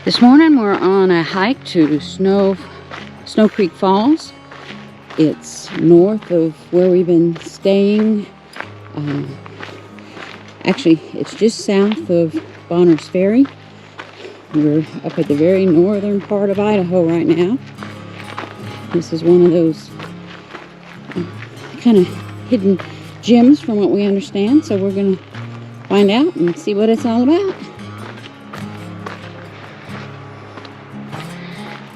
This morning we're on a hike to Snow Creek Falls. It's north of where we've been staying. Actually, it's just south of Bonner's Ferry. We're up at the very northern part of Idaho right now. This is one of those kind of hidden gems from what we understand, so we're going to find out and see what it's all about.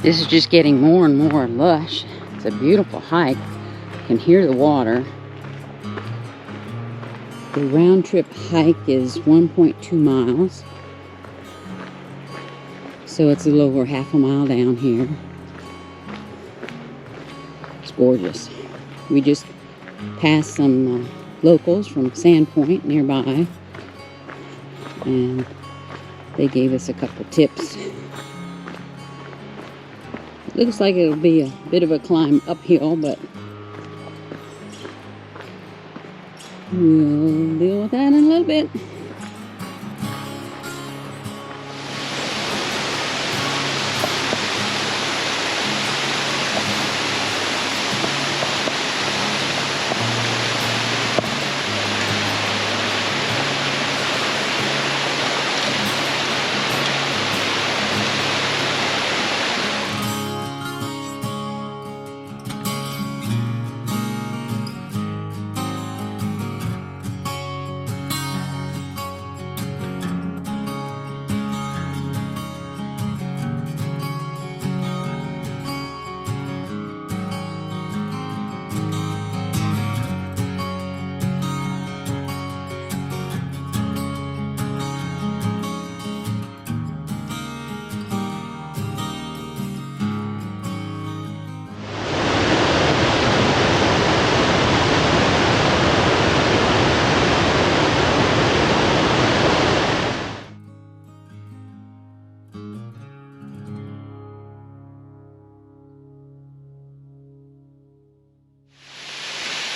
This is just getting more and more lush. It's a beautiful hike. You can hear the water. The round trip hike is 1.2 miles. So it's a little over half a mile down here. It's gorgeous. We just passed some locals from Sandpoint nearby, and they gave us a couple tips. Looks like it'll be a bit of a climb uphill, but we'll deal with that in a little bit.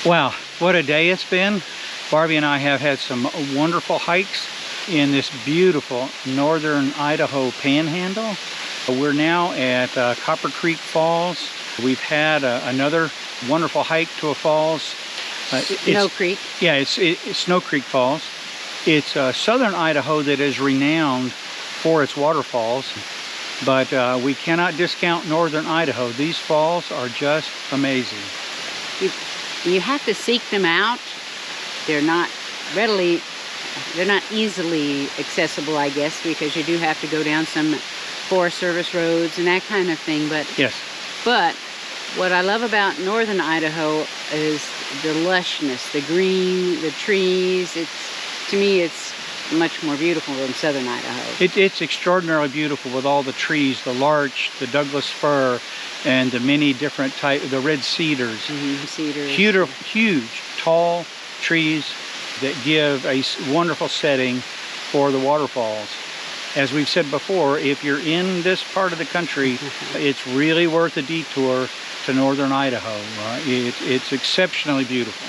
Wow, what a day it's been. Barbie and I have had some wonderful hikes in this beautiful northern Idaho panhandle. We're now at Copper Creek Falls. We've had another wonderful hike to a falls. Snow Creek. Yeah, it's Snow Creek Falls. It's southern Idaho that is renowned for its waterfalls, but we cannot discount northern Idaho. These falls are just amazing. You have to seek them out. They're not easily accessible, I guess, because you do have to go down some Forest Service roads and that kind of thing. But yes. But what I love about northern Idaho is the lushness, the green, the trees. To me, it's much more beautiful than southern Idaho. It's extraordinarily beautiful with all the trees, the larch, the Douglas fir, and the many different types, the red cedars. Cedars. Huge, tall trees that give a wonderful setting for the waterfalls. As we've said before, if you're in this part of the country, it's really worth a detour to northern Idaho. It's exceptionally beautiful.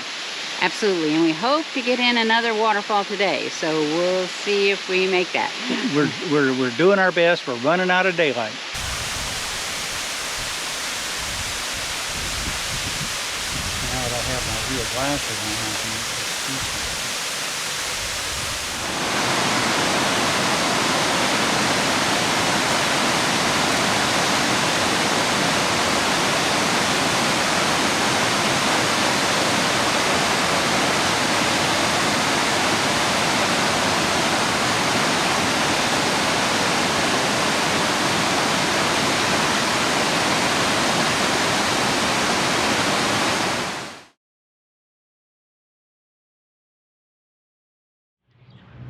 Absolutely, and we hope to get in another waterfall today, so we'll see if we make that. We're doing our best. We're running out of daylight. Now that I have my real glasses on, I can see something.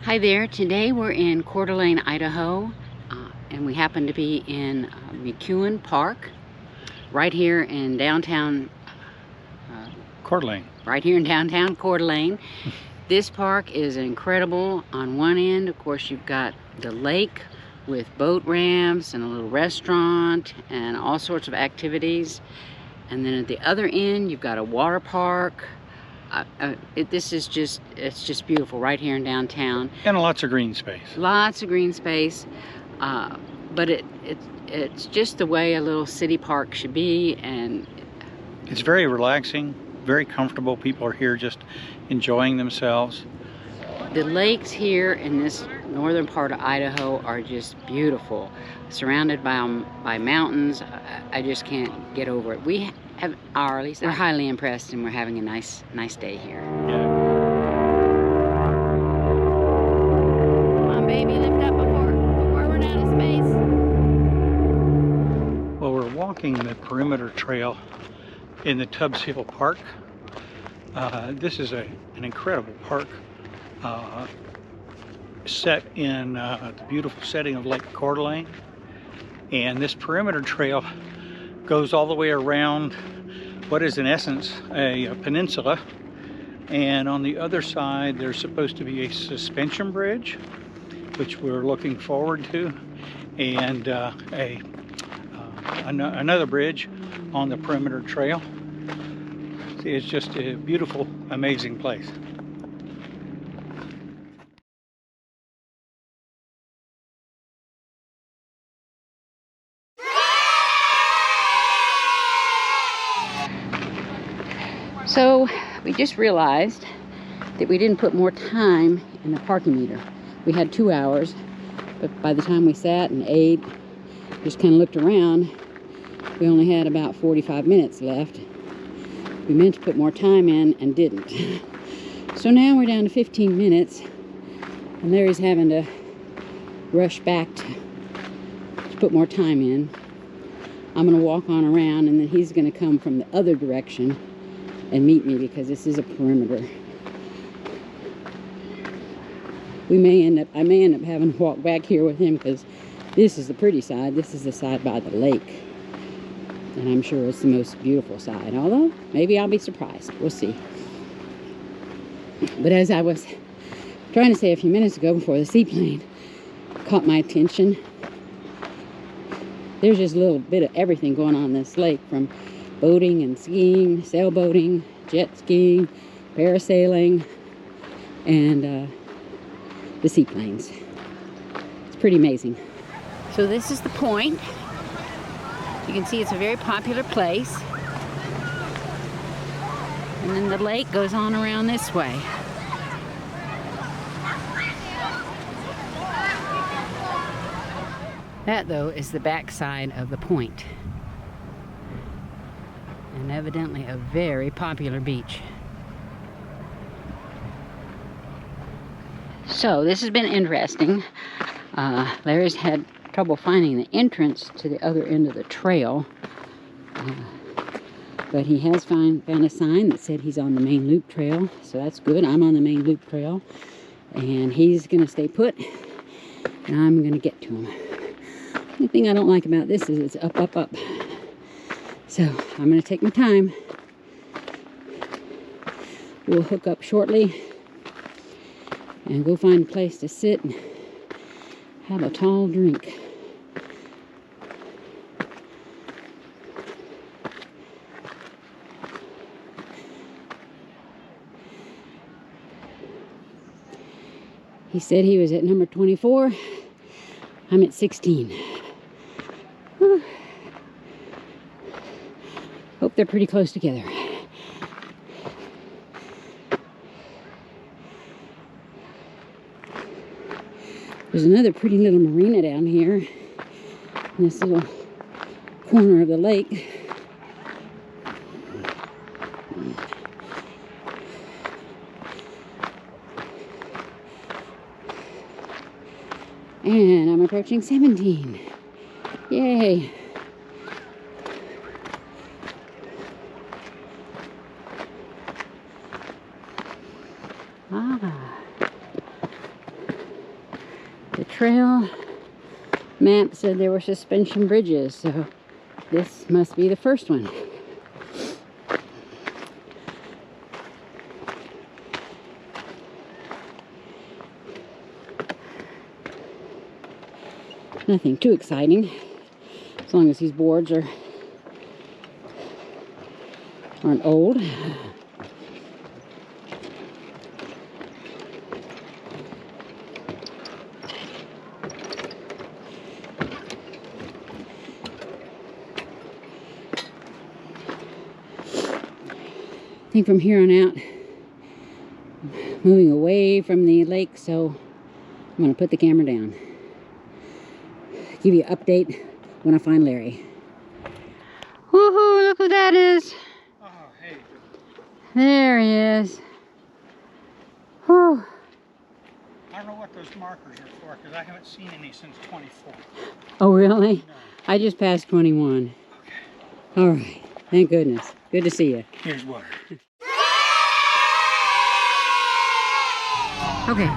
Hi there, today we're in Coeur d'Alene, Idaho, and we happen to be in McEwen Park, right here in downtown Coeur d'Alene. Right here in downtown Coeur d'Alene. This park is incredible. On one end, of course, you've got the lake with boat ramps and a little restaurant and all sorts of activities. And then at the other end, you've got a water park. It's just beautiful right here in downtown. And lots of green space. Lots of green space. but it's just the way a little city park should be, and it's very relaxing, very comfortable. People are here just enjoying themselves. The lakes here in this northern part of Idaho are just beautiful, surrounded by mountains. I just can't get over it. We have, or at least we're highly impressed, and we're having a nice day here. Yeah. Come on, baby, lift up before we run out of space. Well, we're walking the perimeter trail in the Tubbs Hill Park. This is an incredible park. Set in the beautiful setting of Lake Coeur d'Alene, and this perimeter trail goes all the way around what is in essence a peninsula, and on the other side there's supposed to be a suspension bridge, which we're looking forward to, and another bridge on the perimeter trail. It's just a beautiful, amazing place. So we just realized that we didn't put more time in the parking meter. We had 2 hours, but by the time we sat and ate, just kind of looked around, we only had about 45 minutes left. We meant to put more time in and didn't. So now we're down to 15 minutes, and Larry's having to rush back to put more time in. I'm gonna walk on around, and then he's gonna come from the other direction and meet me, because this is a perimeter. I may end up having to walk back here with him, because this is the pretty side. This is the side by the lake, and I'm sure it's the most beautiful side, although maybe I'll be surprised. We'll see. But as I was trying to say a few minutes ago, before the seaplane caught my attention, there's just a little bit of everything going on in this lake, from boating and skiing, sailboating, jet skiing, parasailing, and the seaplanes. It's pretty amazing. So this is the point. You can see it's a very popular place. And then the lake goes on around this way. That, though, is the backside of the point. And evidently a very popular beach. So this has been interesting. Larry's had trouble finding the entrance to the other end of the trail, but he has found a sign that said he's on the main loop trail, so that's good. I'm on the main loop trail, and he's gonna stay put, and I'm gonna get to him. The thing I don't like about this is it's up, up, up. So I'm going to take my time. We'll hook up shortly and go find a place to sit and have a tall drink. He said he was at number 24. I'm at 16. Whew. Hope they're pretty close together. There's another pretty little marina down here in this little corner of the lake. And I'm approaching 17. Yay! The trail map said there were suspension bridges, so this must be the first one. Nothing too exciting, as long as these boards aren't old. I think from here on out, moving away from the lake, so I'm going to put the camera down. Give you an update when I find Larry. Woohoo, look who that is. Oh, hey. There he is. Whew. I don't know what those markers are for, because I haven't seen any since 24. Oh, really? No. I just passed 21. Okay. All right. Thank goodness. Good to see you. Here's water. Okay.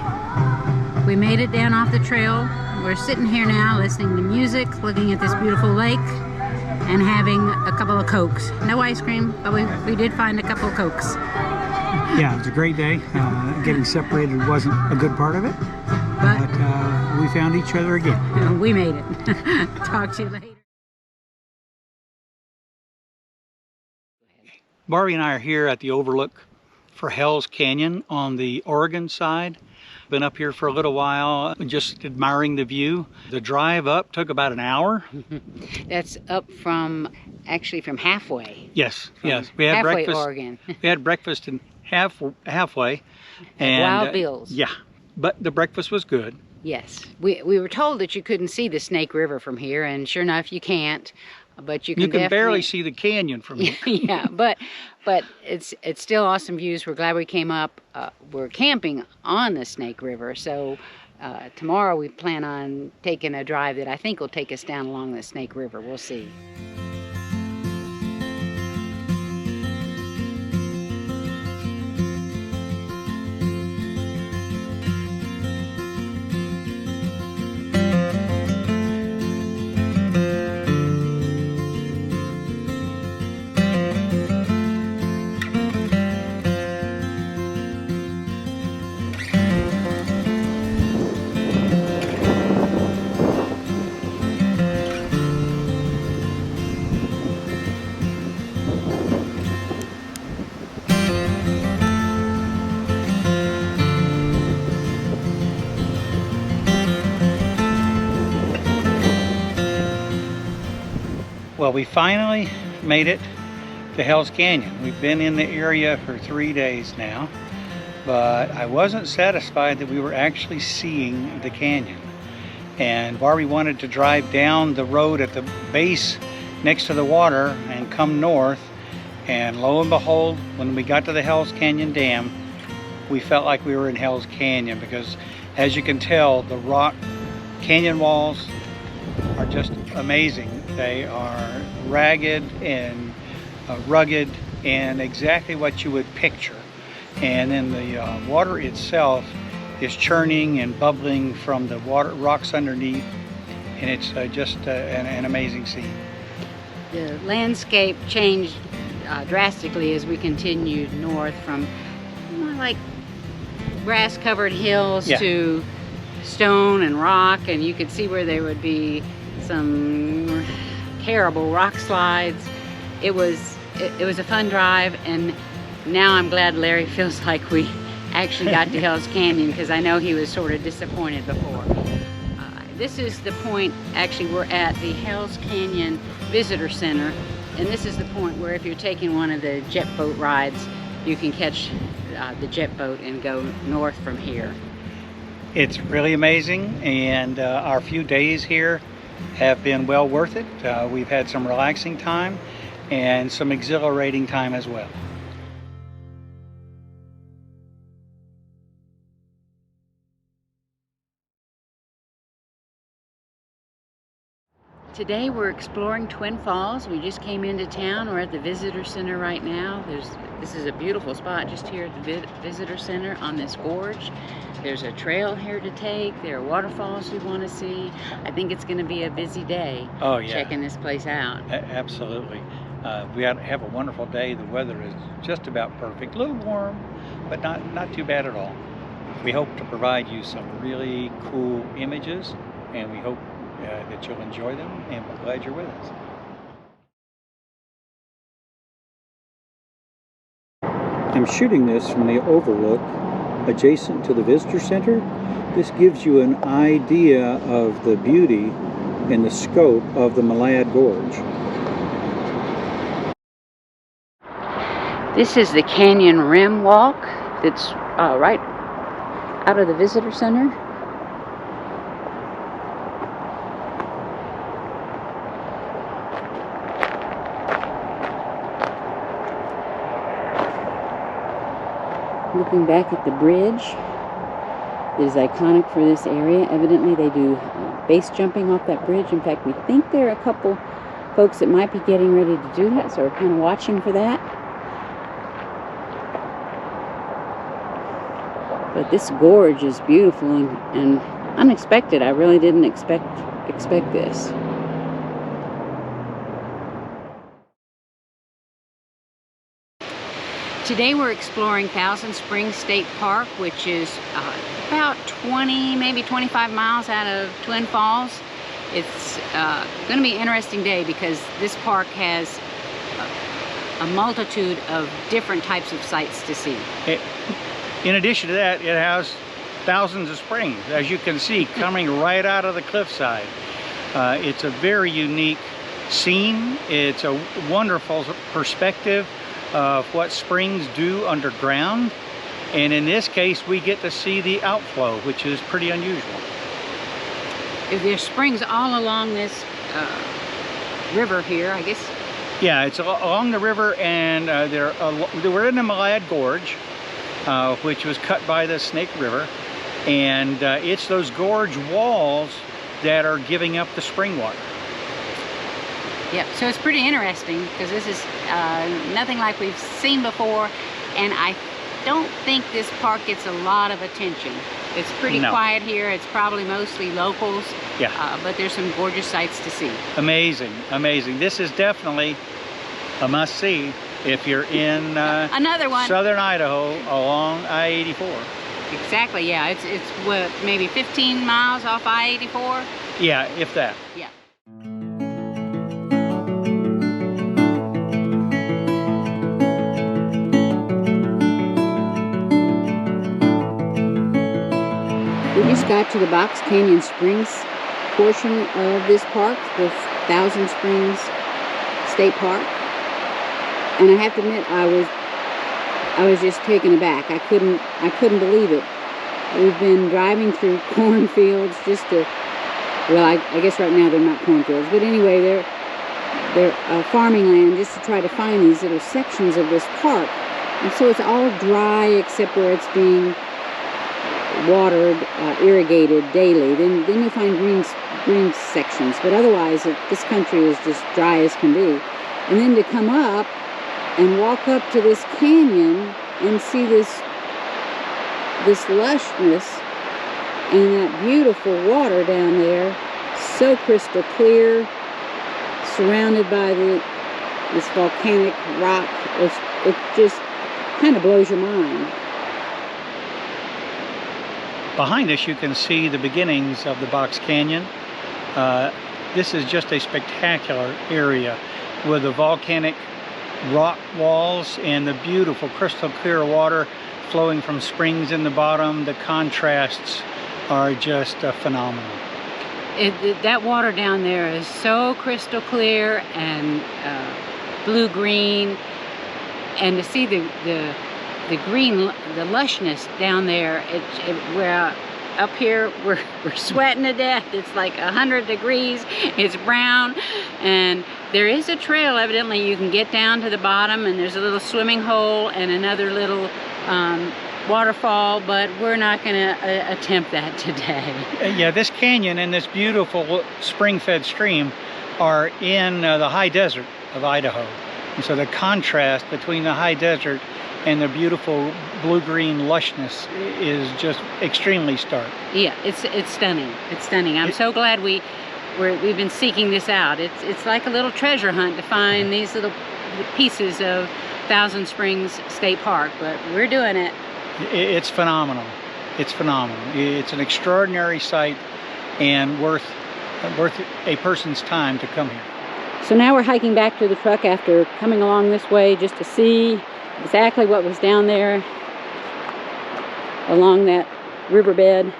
We made it down off the trail. We're sitting here now listening to music, looking at this beautiful lake, and having a couple of Cokes. No ice cream, but we did find a couple of Cokes. Yeah, it was a great day. Getting separated wasn't a good part of it, but we found each other again. We made it. Talk to you later. Barbie and I are here at the overlook for Hell's Canyon on the Oregon side. Been up here for a little while, just admiring the view. The drive up took about an hour. That's up from, actually from halfway. Yes, yes. We had halfway breakfast. Oregon. We had breakfast in halfway. And Wild Bill's. Yeah, but the breakfast was good. Yes. We were told that you couldn't see the Snake River from here, and sure enough, you can't. But you can barely see the canyon from here. Yeah, but it's still awesome views. We're glad we came up. We're camping on the Snake River, so tomorrow we plan on taking a drive that I think will take us down along the Snake River. We'll see. Well, we finally made it to Hell's Canyon. We've been in the area for 3 days now, but I wasn't satisfied that we were actually seeing the canyon. And Barbie wanted to drive down the road at the base next to the water and come north. And lo and behold, when we got to the Hell's Canyon Dam, we felt like we were in Hell's Canyon, because as you can tell, the rock canyon walls are just amazing. They are ragged and rugged and exactly what you would picture. And then the water itself is churning and bubbling from the rocks underneath, and it's just an amazing scene. The landscape changed drastically as we continued north from more like grass-covered hills to stone and rock, and you could see where there would be some terrible rock slides. It was a fun drive, and now I'm glad Larry feels like we actually got to Hell's Canyon, because I know he was sort of disappointed before. This is the point, actually we're at the Hell's Canyon Visitor Center, and this is the point where if you're taking one of the jet boat rides, you can catch the jet boat and go north from here. It's really amazing, and our few days here have been well worth it. We've had some relaxing time and some exhilarating time as well. Today we're exploring Twin Falls. We just came into town. We're at the Visitor Center right now. This is a beautiful spot just here at the Visitor Center on this gorge. There's a trail here to take. There are waterfalls we want to see. I think it's going to be a busy day. Oh, yeah. Checking this place out. Absolutely. We have a wonderful day. The weather is just about perfect. A little warm, but not too bad at all. We hope to provide you some really cool images, and we hope that you'll enjoy them, and we're glad you're with us. I'm shooting this from the overlook adjacent to the visitor center. This gives you an idea of the beauty and the scope of the Malad Gorge. This is the Canyon Rim Walk that's right out of the visitor center. Looking back at the bridge that is iconic for this area. Evidently they do base jumping off that bridge. In fact, we think there are a couple folks that might be getting ready to do that, so we're kind of watching for that. But this gorge is beautiful and unexpected. I really didn't expect this. Today we're exploring Thousand Springs State Park, which is about 20, maybe 25 miles out of Twin Falls. It's going to be an interesting day because this park has a multitude of different types of sights to see. In addition to that, it has thousands of springs, as you can see, coming right out of the cliffside. It's a very unique scene. It's a wonderful perspective of what springs do underground. And in this case, we get to see the outflow, which is pretty unusual. There's springs all along this river here, I guess. Yeah, it's along the river, and we're in the Malad Gorge, which was cut by the Snake River, and it's those gorge walls that are giving up the spring water. Yep, so it's pretty interesting because this is nothing like we've seen before, and I don't think this park gets a lot of attention. It's pretty quiet here. It's probably mostly locals. Yeah. But there's some gorgeous sights to see. Amazing, amazing. This is definitely a must-see if you're in another one. Southern Idaho along I-84. Exactly, yeah. It's what, maybe 15 miles off I-84? Yeah, if that. Yeah. We just got to the Box Canyon Springs portion of this park, the Thousand Springs State Park, and I have to admit I was just taken aback. I couldn't believe it. We've been driving through cornfields just to, well, I guess right now they're not cornfields, but anyway, they're farming land just to try to find these little sections of this park, and so it's all dry except where it's being watered, irrigated daily. Then you'll find green sections, but otherwise this country is just dry as can be. And then to come up and walk up to this canyon and see this lushness and that beautiful water down there, so crystal clear, surrounded by this volcanic rock, it just kind of blows your mind. Behind us you can see the beginnings of the Box Canyon. This is just a spectacular area with the volcanic rock walls and the beautiful crystal clear water flowing from springs in the bottom. The contrasts are just phenomenal. That water down there is so crystal clear and blue-green, and to see the green, the lushness down there, we're up here, we're sweating to death. It's like 100 degrees, it's brown, and there is a trail evidently you can get down to the bottom, and there's a little swimming hole and another little waterfall, but we're not going to attempt that today. Yeah, this canyon and this beautiful spring-fed stream are in the high desert of Idaho, and so the contrast between the high desert and the beautiful blue-green lushness is just extremely stark. Yeah, it's stunning. It's stunning. I'm so glad we've been seeking this out. It's like a little treasure hunt to find these little pieces of Thousand Springs State Park, but we're doing it. It's phenomenal. It's phenomenal. It's an extraordinary sight and worth a person's time to come here. So now we're hiking back to the truck after coming along this way just to see exactly what was down there along that riverbed,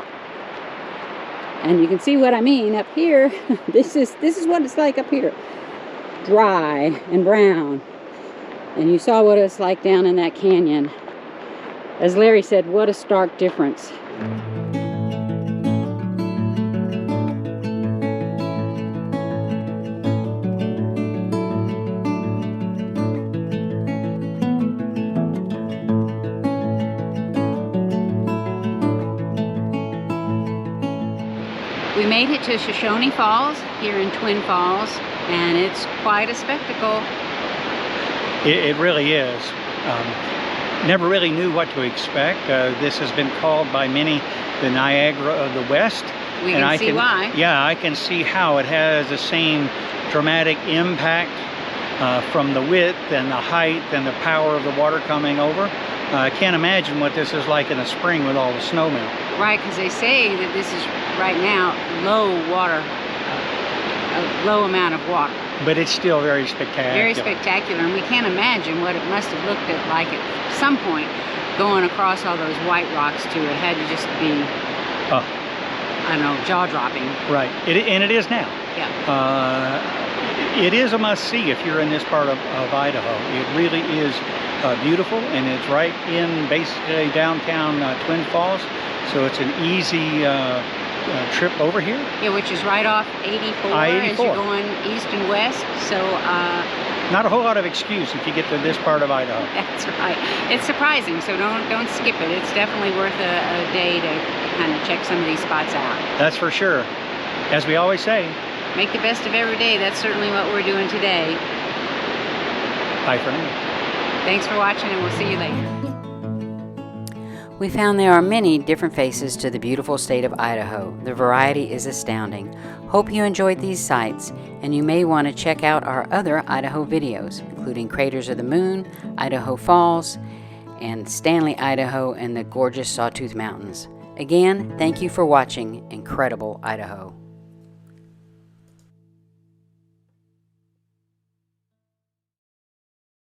and you can see what I mean up here. This is what it's like up here, dry and brown, And you saw what it's like down in that canyon. As Larry said, what a stark difference. We made it to Shoshone Falls here in Twin Falls, and it's quite a spectacle. It really is. Never really knew what to expect. This has been called by many the Niagara of the West. We can see why. Yeah, I can see how it has the same dramatic impact from the width and the height and the power of the water coming over. I can't imagine what this is like in the spring with all the snow melt. Right, because they say that this is right now low water, a low amount of water. But it's still very spectacular. Very spectacular, and we can't imagine what it must have looked like at some point going across all those white rocks too. It had to just be, I don't know, jaw-dropping. Right, and it is now. Yeah. It is a must-see if you're in this part of Idaho. It really is beautiful, and it's right in basically downtown Twin Falls, so it's an easy trip over here. Yeah, which is right off 84 as you're going east and west. So not a whole lot of excuse if you get to this part of Idaho. That's right. It's surprising, so don't skip it. It's definitely worth a day to kind of check some of these spots out. That's for sure. As we always say, make the best of every day. That's certainly what we're doing today. Bye for now. Thanks for watching, and we'll see you later. We found there are many different faces to the beautiful state of Idaho. The variety is astounding. Hope you enjoyed these sights, and you may want to check out our other Idaho videos, including Craters of the Moon, Idaho Falls, and Stanley, Idaho, and the gorgeous Sawtooth Mountains. Again, thank you for watching Incredible Idaho.